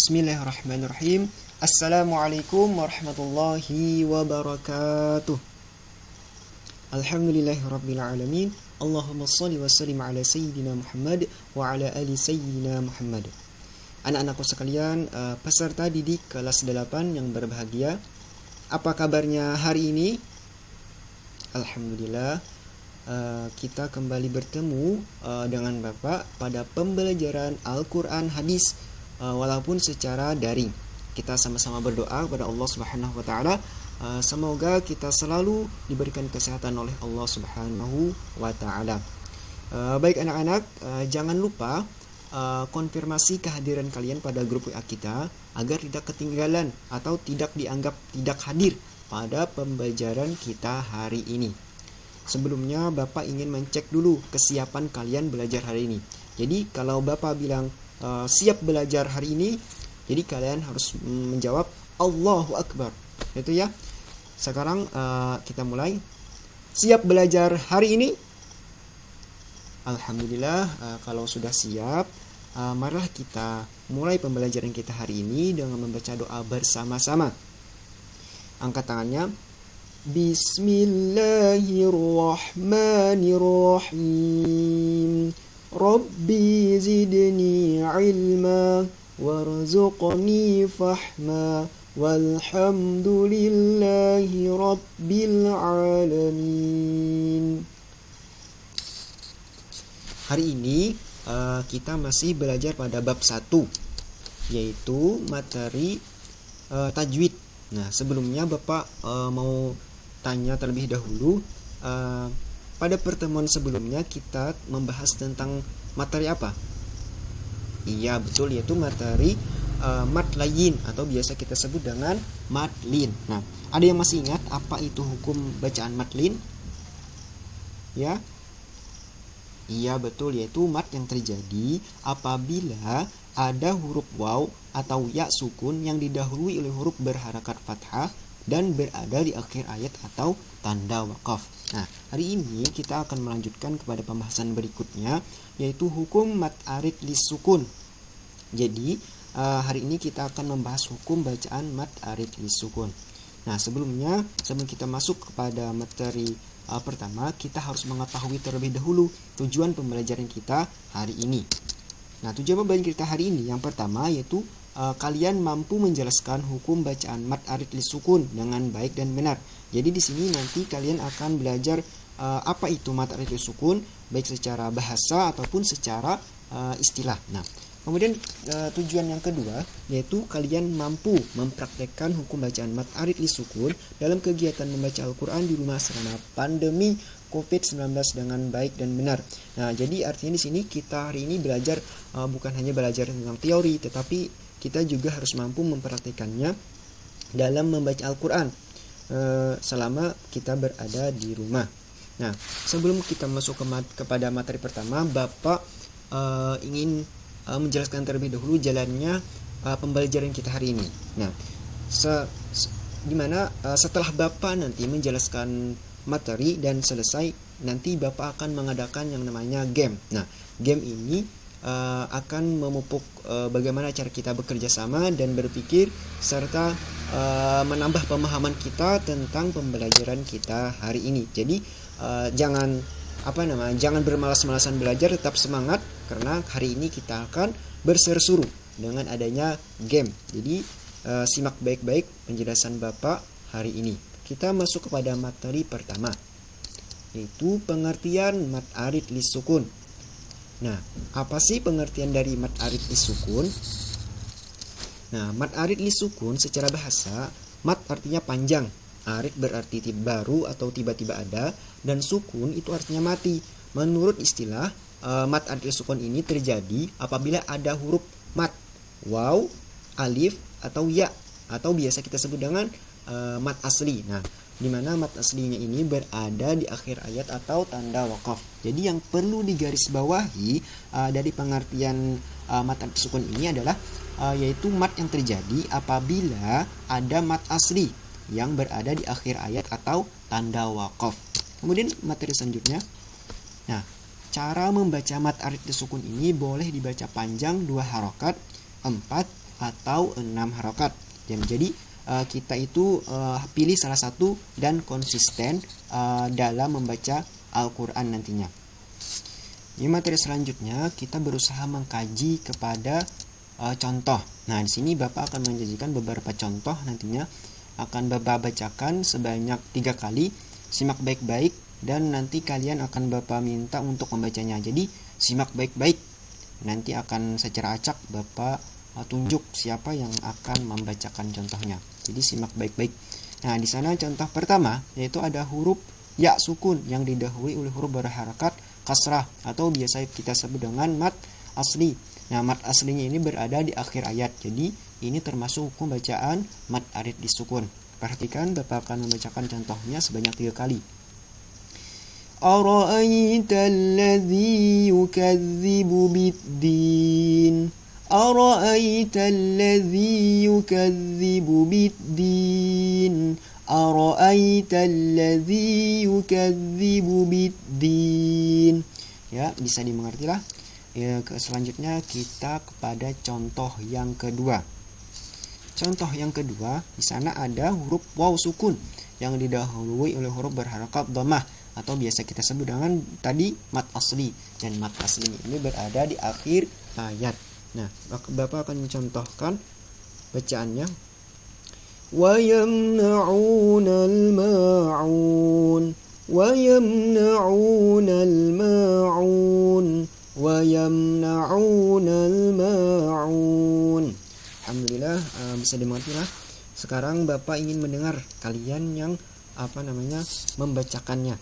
Bismillahirrahmanirrahim. Assalamualaikum warahmatullahi wabarakatuh. Alhamdulillahirabbil alamin. Allahumma shalli wa sallim ala sayyidina Muhammad wa ala ali sayyidina Muhammad. Anak-anakku sekalian, peserta didik kelas 8 yang berbahagia. Apa kabarnya hari ini? Alhamdulillah, kita kembali bertemu dengan Bapak pada pembelajaran Al-Quran Hadis, walaupun secara daring. Kita sama-sama berdoa kepada Allah Subhanahu wa taala, semoga kita selalu diberikan kesehatan oleh Allah Subhanahu wa taala. Baik anak-anak, jangan lupa konfirmasi kehadiran kalian pada grup WA kita agar tidak ketinggalan atau tidak dianggap tidak hadir pada pembelajaran kita hari ini. Sebelumnya Bapak ingin mencek dulu kesiapan kalian belajar hari ini. Jadi kalau Bapak bilang siap belajar hari ini, jadi kalian harus menjawab Allahu Akbar. Itu ya. Sekarang kita mulai. Siap belajar hari ini? Alhamdulillah, kalau sudah siap, marilah kita mulai pembelajaran kita hari ini dengan membaca doa bersama-sama. Angkat tangannya. Bismillahirrahmanirrahim. Rabbi zidni ilma warzuqni fahma walhamdulillahi rabbil alamin. Hari ini kita masih belajar pada bab 1, yaitu materi tajwid. Nah, sebelumnya Bapak mau tanya terlebih dahulu, pada pertemuan sebelumnya kita membahas tentang materi apa? Iya, betul, yaitu materi madlayin atau biasa kita sebut dengan madlin. Nah, ada yang masih ingat apa itu hukum bacaan madlin? Ya? Iya, betul, yaitu mad yang terjadi apabila ada huruf waw atau ya sukun yang didahului oleh huruf berharakat fathah dan berada di akhir ayat atau tanda wakaf. Nah, hari ini kita akan melanjutkan kepada pembahasan berikutnya, yaitu hukum mad arid lis sukun. Jadi, hari ini kita akan membahas hukum bacaan mad arid lis sukun. Nah, sebelum kita masuk kepada materi pertama, kita harus mengetahui terlebih dahulu tujuan pembelajaran kita hari ini. Nah, tujuan pembelajaran kita hari ini yang pertama yaitu kalian mampu menjelaskan hukum bacaan mad arid lis sukun dengan baik dan benar. Jadi di sini nanti kalian akan belajar apa itu mad arid lis sukun, baik secara bahasa ataupun secara istilah. Nah, kemudian tujuan yang kedua yaitu kalian mampu mempraktekkan hukum bacaan mad arid lis sukun dalam kegiatan membaca Al-Quran di rumah selama pandemi COVID-19 dengan baik dan benar. Nah, jadi artinya di sini kita hari ini belajar bukan hanya belajar tentang teori, tetapi kita juga harus mampu mempraktikkannya dalam membaca Al-Quran selama kita berada di rumah. Nah, sebelum kita masuk kepada materi pertama, Bapak ingin menjelaskan terlebih dahulu jalannya pembelajaran kita hari ini. Nah, dimana setelah Bapak nanti menjelaskan materi dan selesai, nanti Bapak akan mengadakan yang namanya game. Nah, game ini akan memupuk bagaimana cara kita bekerja sama dan berpikir serta menambah pemahaman kita tentang pembelajaran kita hari ini. Jadi jangan bermalas-malasan belajar, tetap semangat karena hari ini kita akan berseru-seru dengan adanya game. Jadi simak baik-baik penjelasan Bapak hari ini. Kita masuk kepada materi pertama, yaitu pengertian mad arid lis sukun. Nah, apa sih pengertian dari mad arid lis sukun? Nah, mad arid lis sukun secara bahasa, mad artinya panjang, arid berarti baru atau tiba-tiba ada, dan sukun itu artinya mati. Menurut istilah, mad arid lis sukun ini terjadi apabila ada huruf mad, waw, alif, atau ya, atau biasa kita sebut dengan mad asli. Nah, di mana mad aslinya ini berada di akhir ayat atau tanda wakaf. Jadi yang perlu digarisbawahi dari pengertian mad arid sukun ini adalah yaitu mad yang terjadi apabila ada mad asli yang berada di akhir ayat atau tanda wakaf. Kemudian materi selanjutnya. Nah, cara membaca mad arid lis sukun ini boleh dibaca panjang 2 harokat, 4 atau 6 harokat. Jadi kita itu pilih salah satu dan konsisten dalam membaca Al-Quran nantinya. Di materi selanjutnya kita berusaha mengkaji kepada contoh. Nah, di sini Bapak akan menjanjikan beberapa contoh nantinya akan Bapak bacakan sebanyak 3 kali. Simak baik-baik dan nanti kalian akan Bapak minta untuk membacanya. Jadi simak baik-baik. Nanti akan secara acak Bapak tunjuk siapa yang akan membacakan contohnya. Jadi simak baik-baik. Nah, di sana contoh pertama yaitu ada huruf ya sukun yang didahului oleh huruf berharakat kasrah atau biasa kita sebut dengan mad asli. Nah, mad aslinya ini berada di akhir ayat. Jadi ini termasuk hukum bacaan mad arid disukun. Perhatikan, Bapak akan membacakan contohnya sebanyak 3 kali. Ara'aita alladhi yukadzibu biddin. Ara'aita alladhi yukadzibu biddin. Ara'aita alladhi yukadzibu biddin. Ya, bisa dimengerti lah. Ya, selanjutnya kita kepada contoh yang kedua. Contoh yang kedua, di sana ada huruf waw sukun yang didahului oleh huruf berharakat dhammah atau biasa kita sebut dengan tadi mad asli. Dan mad asli ini berada di akhir ayat. Nah, Bapak akan mencontohkan bacaannya. Wa yamna'unal ma'un wa yamna'unal ma'un wa yamna'unal ma'un. Alhamdulillah, bisa dimengerti lah. Sekarang Bapak ingin mendengar kalian yang membacakannya.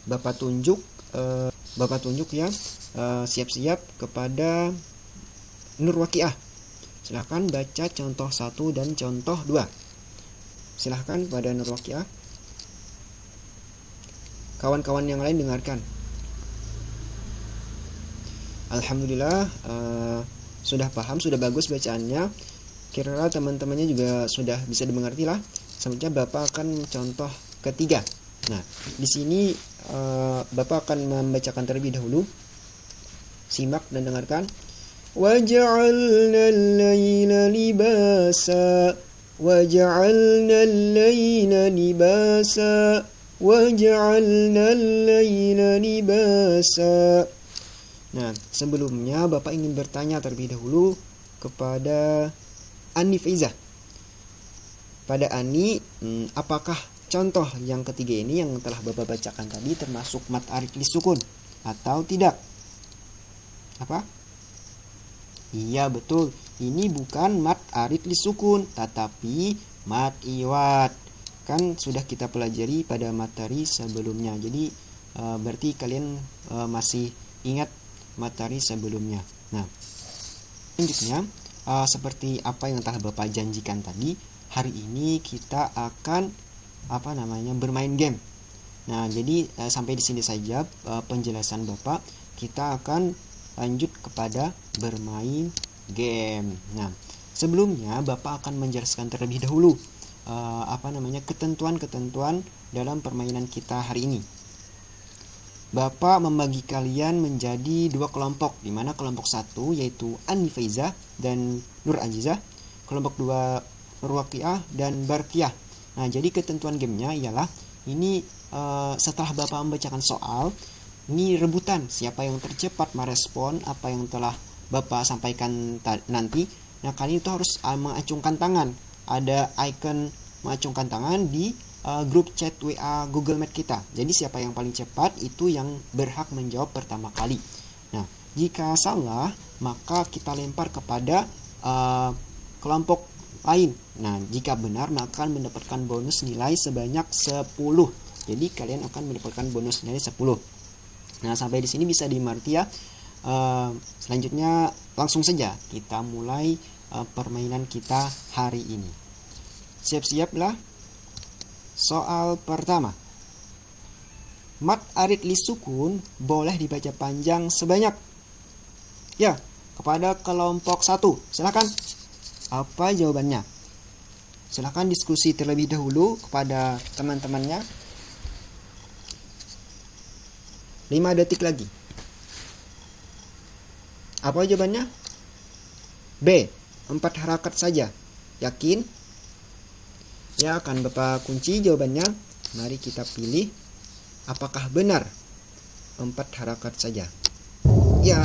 Bapak tunjuk ya, siap-siap kepada Nur Waqiah. Silahkan baca contoh 1 dan contoh 2. Silahkan pada Nur Waqiah. Kawan-kawan yang lain dengarkan. Alhamdulillah, sudah paham, sudah bagus bacaannya. Kira-kira teman-temannya juga sudah bisa dimengerti lah. Selanjutnya Bapak akan contoh ketiga. Nah, di sini Bapak akan membacakan terlebih dahulu. Simak dan dengarkan. وَجَعَلْنَا اللَّيْلَ لِبَاسًا وَجَعَلْنَا اللَّيْلَ لِبَاسًا وَجَعَلْنَا اللَّيْلَ لِبَاسًا. Nah, sebelumnya Bapak ingin bertanya terlebih dahulu kepada Ani Faizah. Pada Ani, apakah contoh yang ketiga ini yang telah Bapak bacakan tadi termasuk mad arid lisukun atau tidak? Apa? Iya, betul. Ini bukan mad arid lisukun, tetapi mad iwad. Kan sudah kita pelajari pada materi sebelumnya. Jadi berarti kalian masih ingat materi sebelumnya. Nah, selanjutnya seperti apa yang telah Bapak janjikan tadi, hari ini kita akan bermain game. Nah, jadi sampai di sini saja penjelasan Bapak. Kita akan lanjut kepada bermain game. Nah, sebelumnya Bapak akan menjelaskan terlebih dahulu ketentuan-ketentuan dalam permainan kita hari ini. Bapak membagi kalian menjadi 2 kelompok, di mana kelompok 1 yaitu Ani Faizah dan Nur Azizah, kelompok 2 Nur Waqiah dan Barkiah. Nah, jadi ketentuan gamenya ialah ini setelah Bapak membacakan soal, ini rebutan siapa yang tercepat merespon apa yang telah Bapak sampaikan nanti. Nah, kalian itu harus mengacungkan tangan. Ada icon mengacungkan tangan di grup chat WA Google Meet kita. Jadi siapa yang paling cepat itu yang berhak menjawab pertama kali. Nah, jika salah maka kita lempar kepada kelompok lain. Nah, jika benar maka akan mendapatkan bonus nilai sebanyak 10. Jadi kalian akan mendapatkan bonus nilai 10. Nah, sampai di sini bisa dimengerti ya. Selanjutnya langsung saja kita mulai permainan kita hari ini. Siap-siaplah. Soal pertama. Mad arid lisukun boleh dibaca panjang sebanyak. Ya, kepada kelompok 1. Silakan. Apa jawabannya? Silakan diskusi terlebih dahulu kepada teman-temannya. 5 detik lagi. Apa jawabannya? B. 4 harakat saja. Yakin? Ya, akan Bapak kunci jawabannya. Mari kita pilih apakah benar 4 harakat saja. Ya,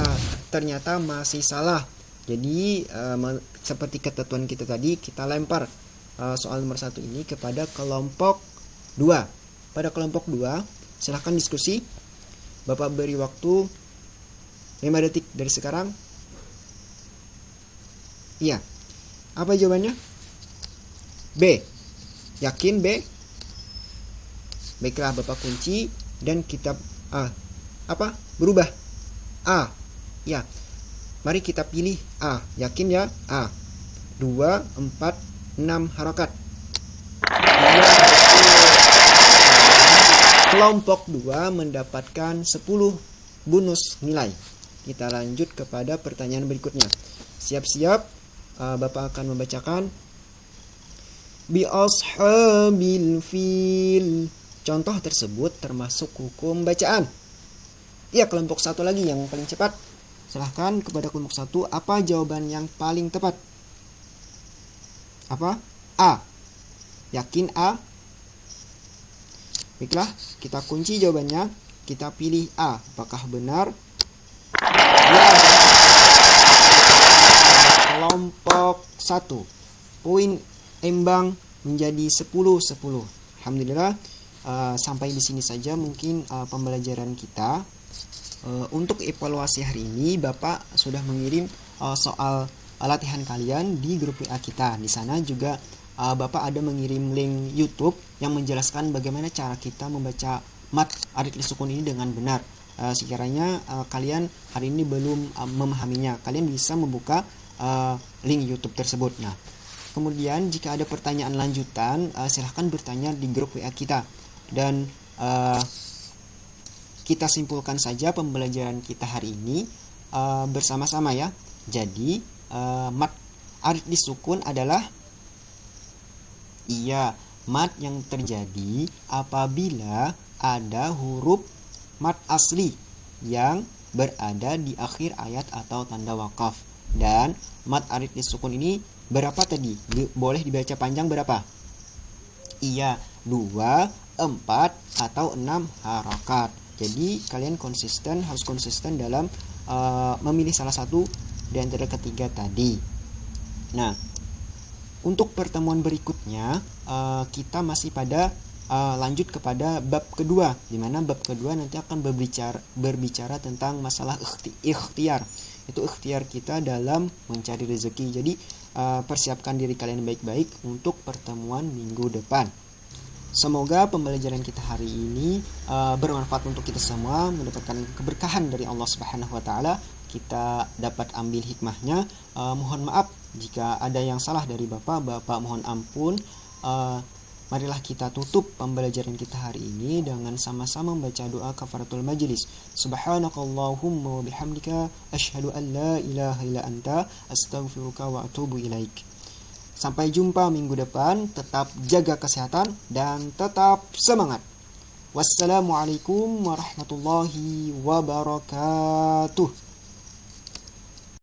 ternyata masih salah. Jadi seperti ketentuan kita tadi, kita lempar soal nomor 1 ini kepada kelompok 2. Pada kelompok 2, silahkan diskusi. Bapak beri waktu 5 detik dari sekarang. Iya. Apa jawabannya? B. Yakin B? Baiklah, Bapak kunci dan kita berubah. A. Ya. Mari kita pilih A. Yakin ya? A. 2, 4, 6 harakat. Kelompok 2 mendapatkan 10 bonus nilai. Kita lanjut kepada pertanyaan berikutnya. Siap-siap, Bapak akan membacakan. Bi ashabil fil. Contoh tersebut termasuk hukum bacaan. Ya, kelompok 1 lagi yang paling cepat. Silahkan kepada kelompok 1, apa jawaban yang paling tepat? Apa? A. Yakin A? Baiklah, kita kunci jawabannya. Kita pilih A. Apakah benar? Ya. Kelompok 1. Poin imbang menjadi 10-10. Alhamdulillah, sampai di sini saja mungkin pembelajaran kita. Untuk evaluasi hari ini, Bapak sudah mengirim soal latihan kalian di grup WA kita. Di sana juga Bapak ada mengirim link YouTube yang menjelaskan bagaimana cara kita membaca mat aritlis sukun ini dengan benar. Sekiranya kalian hari ini belum memahaminya, kalian bisa membuka link YouTube tersebut. Nah, kemudian jika ada pertanyaan lanjutan, silahkan bertanya di grup WA kita. Dan kita simpulkan saja pembelajaran kita hari ini bersama-sama ya. Jadi mat aritlis sukun adalah mat yang terjadi apabila ada huruf mat asli yang berada di akhir ayat atau tanda wakaf. Dan mat aritlis sukun ini berapa tadi? Boleh dibaca panjang berapa? 2, 4, atau 6 harakat. Jadi kalian harus konsisten dalam memilih salah satu di antara ketiga tadi. Nah, untuk pertemuan berikutnya kita masih pada lanjut kepada bab kedua, di mana bab kedua nanti akan berbicara tentang masalah ikhtiar. Itu ikhtiar kita dalam mencari rezeki. Jadi persiapkan diri kalian baik-baik untuk pertemuan minggu depan. Semoga pembelajaran kita hari ini bermanfaat untuk kita semua, mendapatkan keberkahan dari Allah Subhanahu wa taala. Kita dapat ambil hikmahnya. Mohon maaf jika ada yang salah dari Bapak mohon ampun. Marilah kita tutup pembelajaran kita hari ini dengan sama-sama membaca doa kafaratul majlis. Subhanakallahumma wa bihamdika asyhadu an la ilaha illa anta astaghfiruka wa atubu ilaik. Sampai jumpa minggu depan. Tetap jaga kesehatan dan tetap semangat. Wassalamualaikum warahmatullahi wabarakatuh.